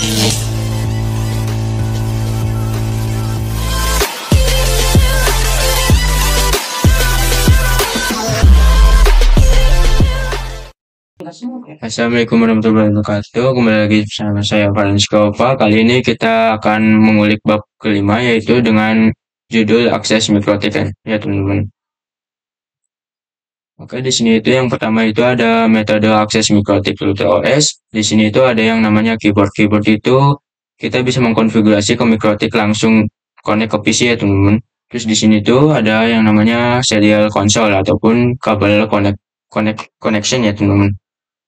Assalamualaikum warahmatullahi wabarakatuh. Kembali lagi bersama saya Francisco Ova. Kali ini kita akan mengulik bab kelima, yaitu dengan judul akses mikrotik ya teman-teman. Oke, di sini itu yang pertama itu ada metode akses mikrotik router OS. Di sini itu ada yang namanya keyboard. Keyboard itu kita bisa mengkonfigurasi ke mikrotik langsung connect ke PC ya teman-teman. Terus di sini tuh ada yang namanya serial console ataupun kabel connection ya teman-teman.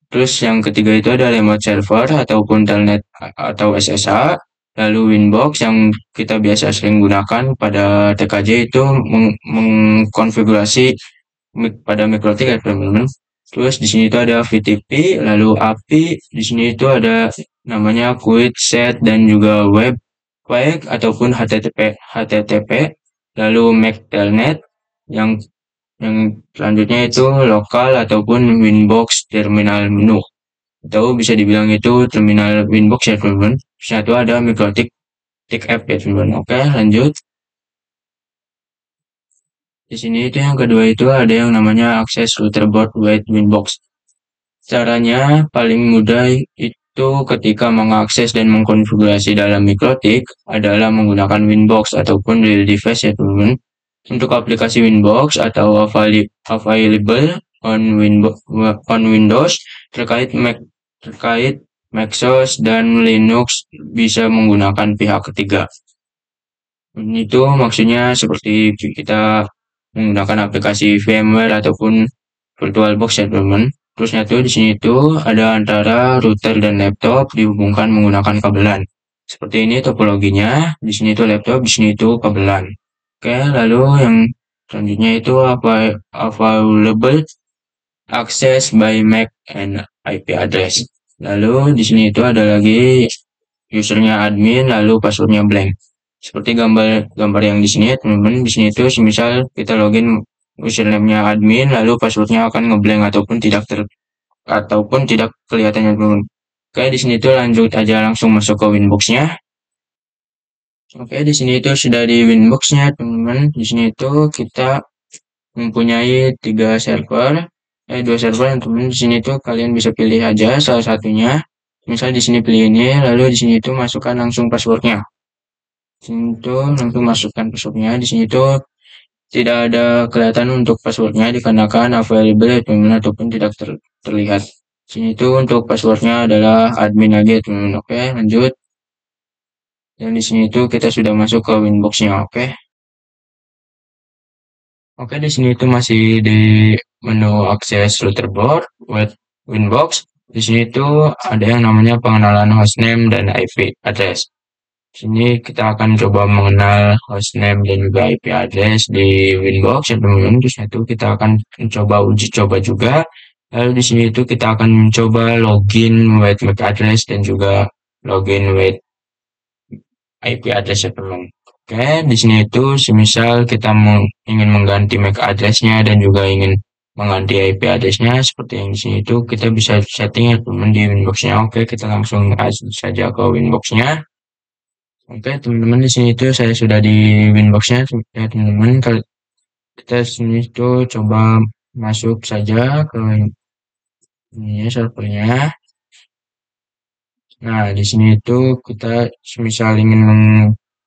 Terus yang ketiga itu ada remote server ataupun telnet atau SSH. Lalu Winbox yang kita biasa sering gunakan pada TKJ itu mengkonfigurasi pada mikrotik ya teman-teman. Terus di sini itu ada VTP, lalu API, di sini itu ada namanya Quit Set dan juga Webpack ataupun HTTP, lalu MAC Telnet yang selanjutnya itu lokal ataupun Winbox terminal menu, atau bisa dibilang itu terminal Winbox ya teman-teman. Terus itu ada mikrotik app ya teman-teman. Oke, lanjut. Di sini itu yang kedua itu ada yang namanya akses router board with Winbox. Caranya paling mudah itu ketika mengakses dan mengkonfigurasi dalam mikrotik adalah menggunakan Winbox ataupun real device ya teman-teman. Untuk aplikasi Winbox atau available on Windows terkait Maxos dan Linux bisa menggunakan pihak ketiga. Itu maksudnya seperti kita menggunakan aplikasi VMware ataupun VirtualBox ya teman-teman. Terusnya tuh di sini tuh ada antara router dan laptop dihubungkan menggunakan kabelan. Seperti ini topologinya. Di sini tuh laptop, di sini tuh kabelan. Oke, lalu yang selanjutnya itu available access by MAC and IP address. Lalu di sini itu ada lagi usernya admin, lalu passwordnya blank. Seperti gambar yang di sini ya teman-teman. Di sini itu misal kita login username-nya admin, lalu passwordnya akan ngeblank ataupun tidak kelihatannya teman-teman. Oke, di sini itu lanjut aja langsung masuk ke Winbox-nya. Oke, di sini itu sudah di Winbox-nya teman-teman. Di sini itu kita mempunyai dua server teman-teman. Di sini itu kalian bisa pilih aja salah satunya. Misal di sini pilih ini, lalu di sini itu masukkan langsung passwordnya. Di sini itu langsung masukkan passwordnya. Di sini itu tidak ada kelihatan untuk passwordnya dikarenakan available ya teman-teman ataupun tidak terlihat. Di sini itu untuk passwordnya adalah admin lagi ya teman-teman. Oke, lanjut. Dan di sini itu kita sudah masuk ke Winbox-nya. Oke, di sini itu masih di menu akses router board with Winbox. Di sini itu ada yang namanya pengenalan hostname dan IP address. Di sini kita akan coba mengenal hostname dan juga IP address di Winbox ya teman-teman. Terus itu kita akan mencoba uji coba juga. Lalu di sini itu kita akan mencoba login with MAC address dan juga login with IP address ya teman-teman. Oke, di sini itu semisal kita ingin mengganti MAC address-nya dan juga ingin mengganti IP address-nya seperti yang di sini itu kita bisa setting ya teman di Winbox-nya. Oke, kita langsung saja ke Winbox-nya. Oke, teman-teman, di sini itu saya sudah di Winbox-nya ya teman-teman. Kita sini itu coba masuk saja ke ini servernya. Nah, di sini itu kita misal ingin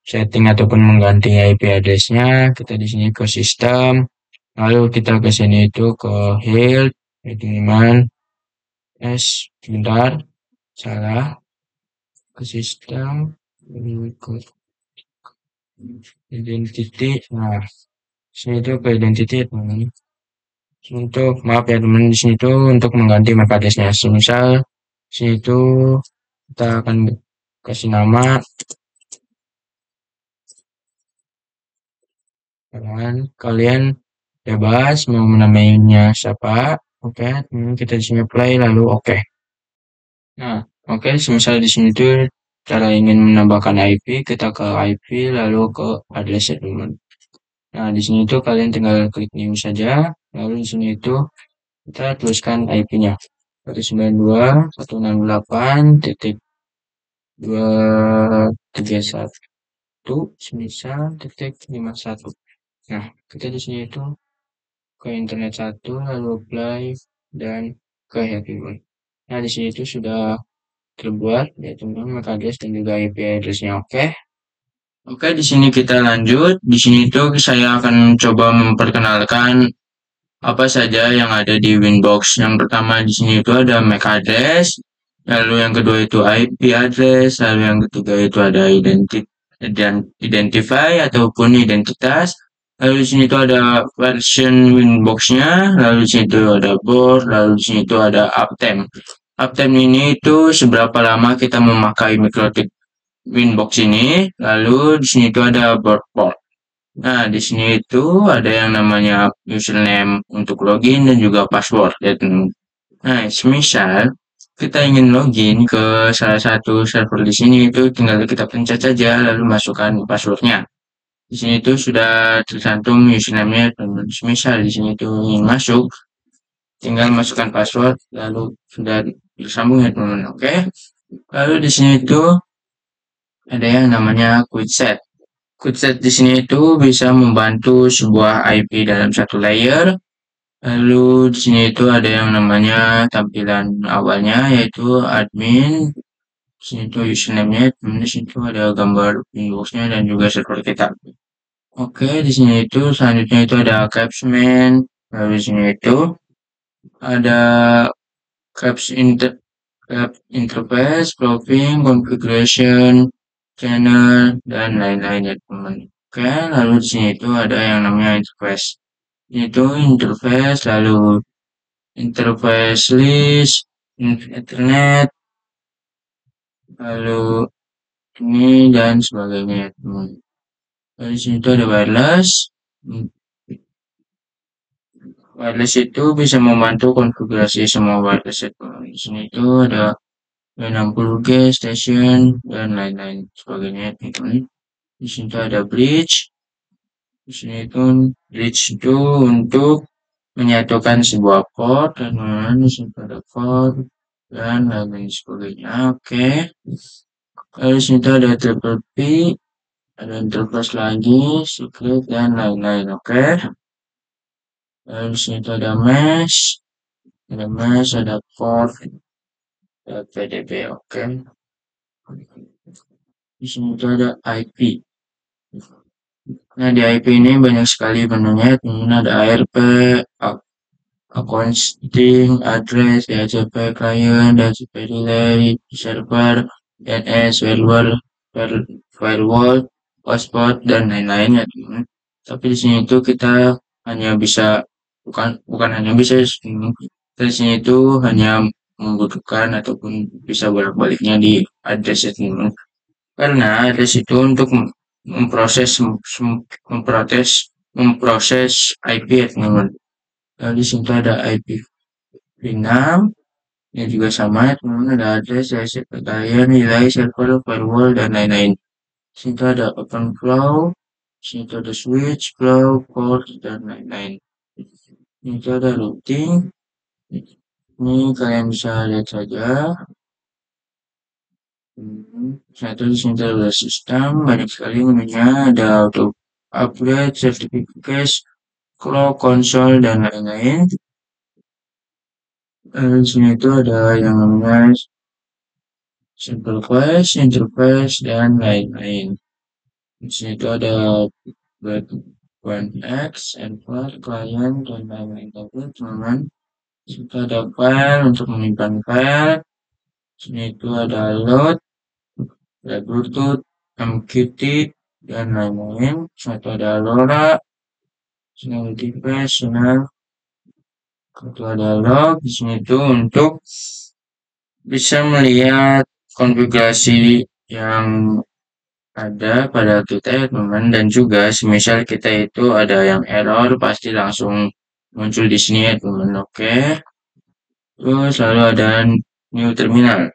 setting ataupun mengganti IP address-nya, kita di sini ke sistem, lalu kita ke sini itu ke health, sebentar, salah, ke sistem, ke identity, nah, sini itu ke identity teman. Untuk maaf ya teman, di sini itu untuk mengganti MAC address-nya, misal sini itu kita akan kasih nama kalian bebas mau menamainya siapa. Oke, kita di sini play lalu oke. Nah, oke, semisal di sini tuh cara ingin menambahkan IP, kita ke IP lalu ke address ya teman. Nah, di sini tuh kalian tinggal klik new saja, lalu di sini itu kita tuliskan IP-nya 192.168. 231 semisal titik 51. Nah, kita di sini itu ke internet satu, lalu apply dan ke happy one. Nah, di sini itu sudah terbuat yaitu MAC address dan juga IP address-nya. Oke. Oke, di sini kita lanjut. Di sini itu saya akan coba memperkenalkan apa saja yang ada di Winbox. Yang pertama di sini itu ada MAC address, lalu yang kedua itu IP address, lalu yang ketiga itu ada identify ataupun identitas. Lalu di sini itu ada version Winbox-nya, lalu di sini itu ada board, lalu di sini itu ada uptime. Uptime ini itu seberapa lama kita memakai MikroTik Winbox ini, lalu di sini itu ada board port. Nah, di sini itu ada yang namanya username untuk login dan juga password ya teman. Nah, semisal kita ingin login ke salah satu server di sini itu tinggal kita pencet saja lalu masukkan passwordnya. Di sini itu sudah tercantum username-nya teman. Semisal di sini itu ingin masuk, tinggal masukkan password lalu sudah tersambung ya teman. Oke. Lalu di sini itu ada yang namanya quick set. Quickset di sini itu bisa membantu sebuah IP dalam satu layer. Lalu di sini itu ada yang namanya tampilan awalnya yaitu admin. Di sini itu username-nya, kemudian di sini itu ada gambar Windows-nya dan juga server kita. Oke, di sini itu selanjutnya itu ada capsman. Lalu di sini itu ada caps inter cap interface, proofing, configuration, channel, dan lain-lain ya teman. Oke, lalu di sini itu ada yang namanya interface. Itu interface, lalu interface list, internet, lalu ini dan sebagainya ya teman. Lalu di sini itu ada wireless. Wireless itu bisa membantu konfigurasi semua wireless ya teman. Di sini itu ada 60G, station, dan lain-lain sebagainya ya teman. Di sini itu ada bridge. Di sini itu bridge itu untuk menyatukan sebuah port dan di sini ada port dan lain-lain sebagainya. Oke. Lalu di sini ada triple P, ada interface lagi, secret dan lain-lain. Oke. Lalu di sini ada mesh, ada port, ada PDB. Oke. Di sini ada IP. Nah, di IP ini banyak sekali menunya. Kemudian ada ARP, accounting, address, DHCP client, DHCP relay, server, DNS, firewall, hotspot, dan lain-lain ya teman. Tapi di sini itu kita hanya bisa bukan hanya bisa di sini itu hanya membutuhkan ataupun bisa bolak-baliknya di address ya teman. Karena address itu untuk memproses memproses memproses IP ya teman. Lalu di sini ada IP6, ini juga sama ya teman-teman, ada address, ICP client, nilai, server, firewall, dan lain-lain. Di sini ada open flow, di sini ada switch, flow, port, dan lain-lain. Ini ada routing, ini kalian bisa lihat saja. Satu di sini ada sistem, banyak sekali menunya, ada auto upgrade, certificate, clock, console, dan lain-lain. Di sini itu ada yang namanya simple quest, interface, dan lain-lain. Di sini itu ada X, endpoint, client, dan lain-lain. Tapi teman-teman, di situ ada file untuk menyimpan file. Di sini itu ada load, ada Bluetooth, MQT, dan lain-lain. Di sini itu ada LoRa, di sini ada device, channel, itu ada log. Di sini itu untuk bisa melihat konfigurasi yang ada pada kita ya teman, dan juga semisal kita itu ada yang error pasti langsung muncul di sini ya teman. Oke. Terus lalu ada new terminal.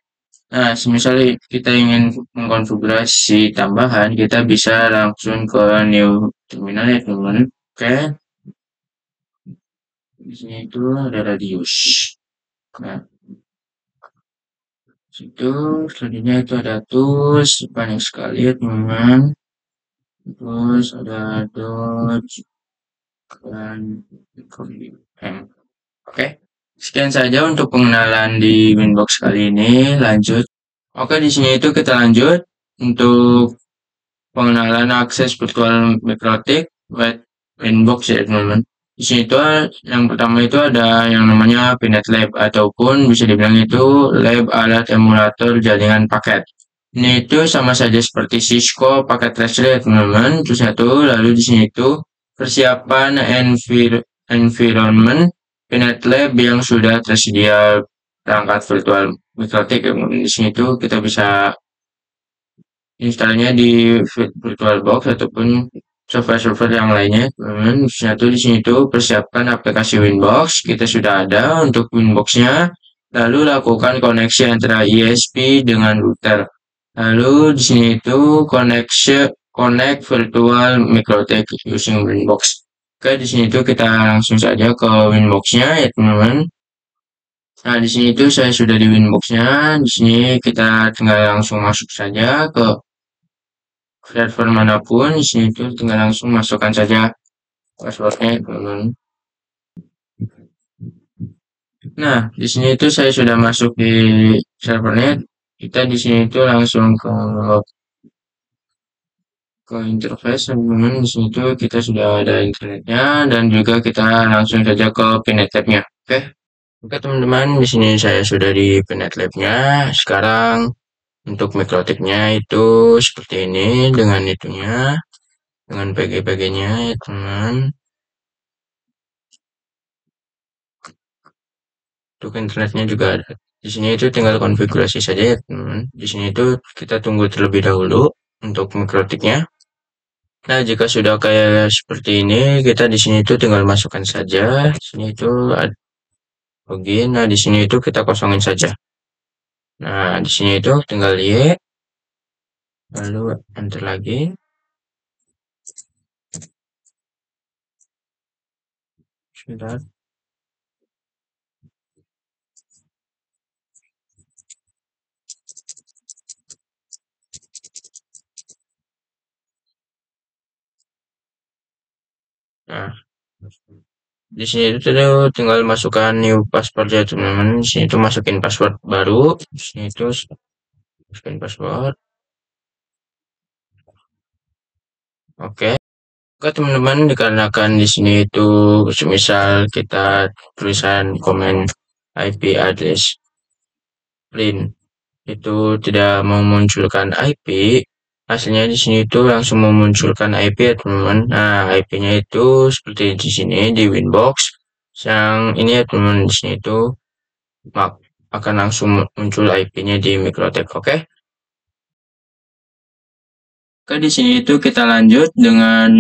Nah, semisal kita ingin mengkonfigurasi tambahan, kita bisa langsung ke new terminal ya teman. Oke. Di sini itu ada radius. Nah, Situ selanjutnya itu ada tools, banyak sekali ya teman-teman. Terus ada dodge dan m. Oke, sekian saja untuk pengenalan di Winbox kali ini. Lanjut. Oke, di sini itu kita lanjut untuk pengenalan akses virtual MikroTik web Winbox ya teman-teman. Di sini itu yang pertama itu ada yang namanya Pinet Lab ataupun bisa dibilang itu lab alat emulator jaringan paket. Ini itu sama saja seperti Cisco paket tracer ya teman-teman. Terus satu, lalu di sini itu persiapan environment Pinet Lab yang sudah tersedia perangkat virtual MikroTik ya. Di sini itu kita bisa instalnya di VirtualBox ataupun software-software yang lainnya. Satu di sini tuh persiapkan aplikasi Winbox. Kita sudah ada untuk Winbox-nya. Lalu lakukan koneksi antara ISP dengan router. Lalu di sini itu connect virtual MikroTik using Winbox. Oke, di sini tuh kita langsung saja ke Winbox-nya ya teman-teman. Nah, di sini itu saya sudah di Winbox-nya. Di sini kita tinggal langsung masuk saja ke server manapun. Di sini itu tinggal langsung masukkan saja passwordnya teman-teman. Nah, di sini itu saya sudah masuk di servernya. Kita di sini itu langsung ke interface teman-teman. Di sini itu kita sudah ada internetnya dan juga kita langsung saja ke Pinet Lab-nya. Oke. Oke teman-teman, di sini saya sudah di Pinet Lab-nya. Sekarang untuk MikroTik-nya itu seperti ini dengan itunya, dengan PG-PG-nya ya teman. Untuk internetnya juga ada. Di sini itu tinggal konfigurasi saja ya teman. Di sini itu kita tunggu terlebih dahulu untuk MikroTik-nya. Nah, jika sudah kayak seperti ini, kita di sini itu tinggal masukkan saja. Di sini itu ada login. Nah, di sini itu kita kosongin saja. Nah, di sini itu tinggal Y, lalu enter lagi. Sudah. Nah, di sini itu tinggal masukkan new password ya teman-teman. Di sini itu masukin password baru. Di sini itu masukin password. Oke. Oke teman-teman, dikarenakan di sini itu semisal kita tulisan komen IP address print itu tidak memunculkan IP, hasilnya di sini itu langsung memunculkan IP ya teman-teman. Nah, IP-nya itu seperti di sini di Winbox. Yang ini ya teman-teman, di sini itu akan langsung muncul IP-nya di MikroTik. Oke. Oke, di sini itu kita lanjut dengan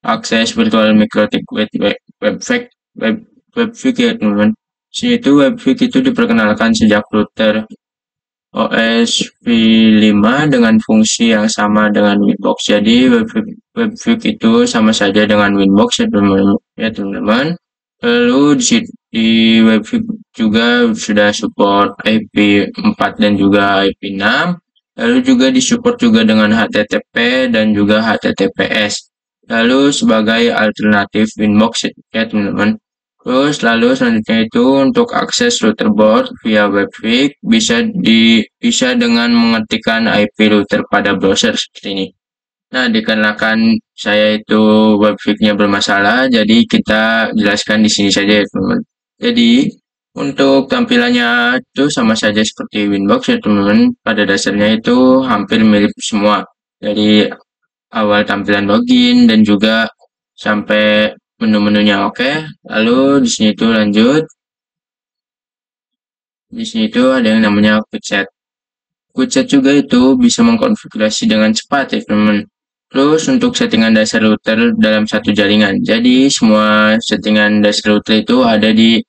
akses virtual MikroTik webvik ya teman-teman. Di sini itu webvik itu diperkenalkan sejak router OS V5 dengan fungsi yang sama dengan Winbox. Jadi webvik itu sama saja dengan Winbox ya teman-teman. Lalu di webvik juga sudah support IP4 dan juga IP6. Lalu juga disupport juga dengan HTTP dan juga HTTPS. Lalu sebagai alternatif Winbox ya teman-teman. Terus lalu selanjutnya itu untuk akses router board via webvik bisa dengan mengetikkan IP router pada browser seperti ini. Nah, dikarenakan saya itu webvik-nya bermasalah, jadi kita jelaskan di sini saja ya teman-teman. Jadi untuk tampilannya itu sama saja seperti Winbox ya teman-teman. Pada dasarnya itu hampir mirip semua. Dari awal tampilan login dan juga sampai menu-menunya. Oke. Lalu di sini itu lanjut. Di sini itu ada yang namanya QChat. QChat juga itu bisa mengkonfigurasi dengan cepat ya teman-teman. Terus untuk settingan dasar router dalam satu jaringan. Jadi semua settingan dasar router itu ada di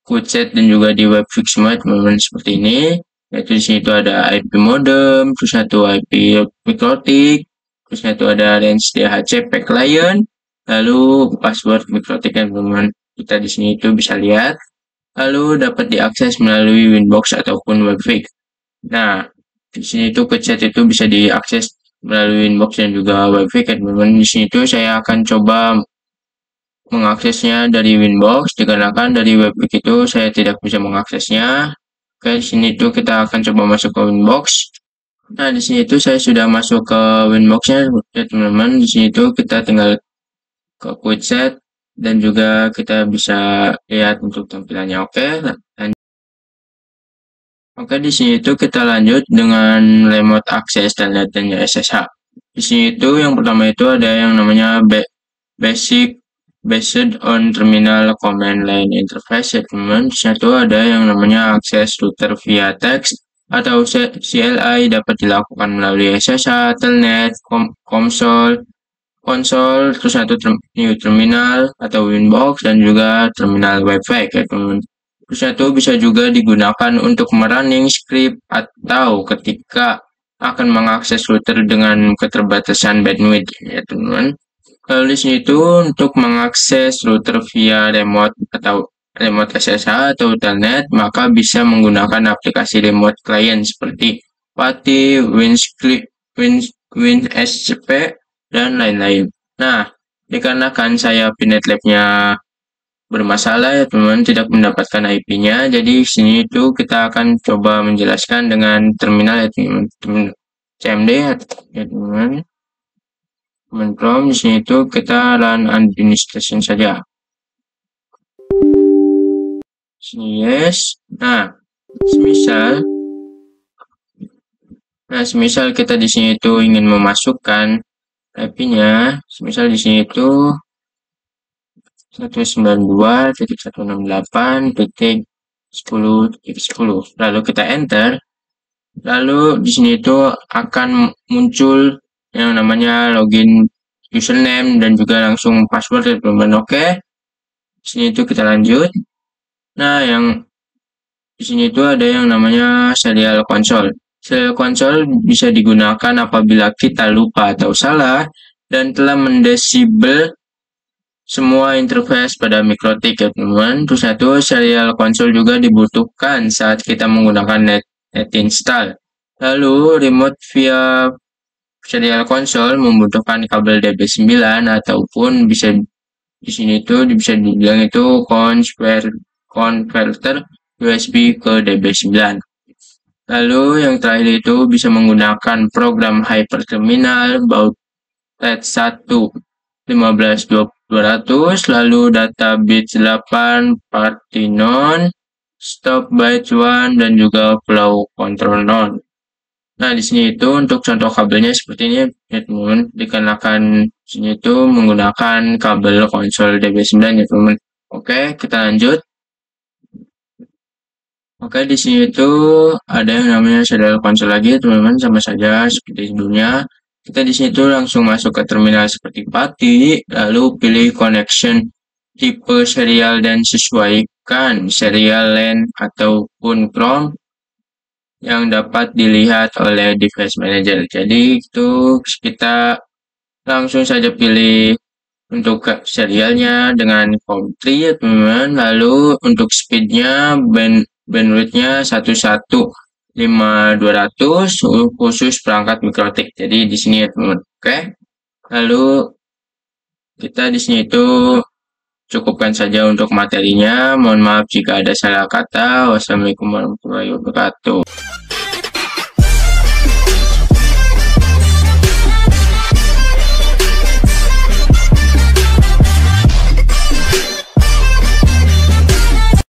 QChat dan juga di webvik semua teman-teman seperti ini. Yaitu di sini itu ada IP modem, terus satu IP MikroTik, terus itu ada range DHCP client, lalu password MikroTik ya teman-teman. Kita di sini itu bisa lihat. Lalu dapat diakses melalui Winbox ataupun webvik. Nah, di sini tuh chat itu bisa diakses melalui inbox dan juga wifi kan teman-teman. Di sini tuh saya akan coba mengaksesnya dari Winbox dikarenakan dari web itu saya tidak bisa mengaksesnya. Oke, di sini tuh kita akan coba masuk ke Winbox. Nah, di sini tuh saya sudah masuk ke Winbox-nya ya teman-teman. Di sini tuh kita tinggal ke quick set dan juga kita bisa lihat untuk tampilannya. Oke, Oke, di sini itu kita lanjut dengan remote access dan datanya SSH. Di sini itu yang pertama itu ada yang namanya basic based on terminal command line interface ya teman. Di sini itu ada yang namanya akses router via text atau CLI dapat dilakukan melalui SSH, telnet, konsol, terus new terminal atau Winbox dan juga terminal Wi-Fi ya teman. Terus itu bisa juga digunakan untuk merunning script atau ketika akan mengakses router dengan keterbatasan bandwidth ya teman. Lalu di sini itu untuk mengakses router via remote atau remote SSH atau telnet maka bisa menggunakan aplikasi remote client seperti PATI, WinSCP, dan lain-lain. Nah, dikarenakan saya Pinet Lab-nya bermasalah ya teman-teman, tidak mendapatkan IP-nya, jadi sini itu kita akan coba menjelaskan dengan terminal ya teman-teman, CMD ya teman-teman. Teman di sini itu kita run administration saja. Sini yes. Semisal kita di sini itu ingin memasukkan IP-nya, semisal di sini itu 192.168.10.10. Lalu kita enter. Lalu di sini itu akan muncul yang namanya login username dan juga langsung password ya teman-teman. Oke. Di sini itu kita lanjut. Nah, yang di sini itu ada yang namanya serial console. Serial console bisa digunakan apabila kita lupa atau salah dan telah mendisable semua interface pada MikroTik ya teman-teman. Terus satu serial console juga dibutuhkan saat kita menggunakan net install. Lalu remote via serial console membutuhkan kabel DB9 ataupun bisa di sini tuh bisa dibilang itu converter USB ke DB9. Lalu yang terakhir itu bisa menggunakan program hyperterminal baud RAID 1 15.200, lalu data bit 8 Partinon, stop byte 1 dan juga flow control none. Nah, di sini itu untuk contoh kabelnya seperti ini ya teman-teman, dikarenakan sini itu menggunakan kabel konsol DB9 ya teman-teman. Oke, kita lanjut. Oke, di sini itu ada yang namanya serial console lagi teman-teman, sama saja seperti sebelumnya. Kita di sini tuh langsung masuk ke terminal seperti PATI, lalu pilih connection tipe serial dan sesuaikan serial LAN ataupun Chrome yang dapat dilihat oleh device manager. Jadi itu kita langsung saja pilih untuk serialnya dengan COM3 ya teman-teman. Lalu untuk speednya bandwidthnya 115.200 khusus perangkat MikroTik. Jadi di sini ya teman-teman. Oke. Lalu kita di sini itu cukupkan saja untuk materinya. Mohon maaf jika ada salah kata. Wassalamualaikum warahmatullahi wabarakatuh.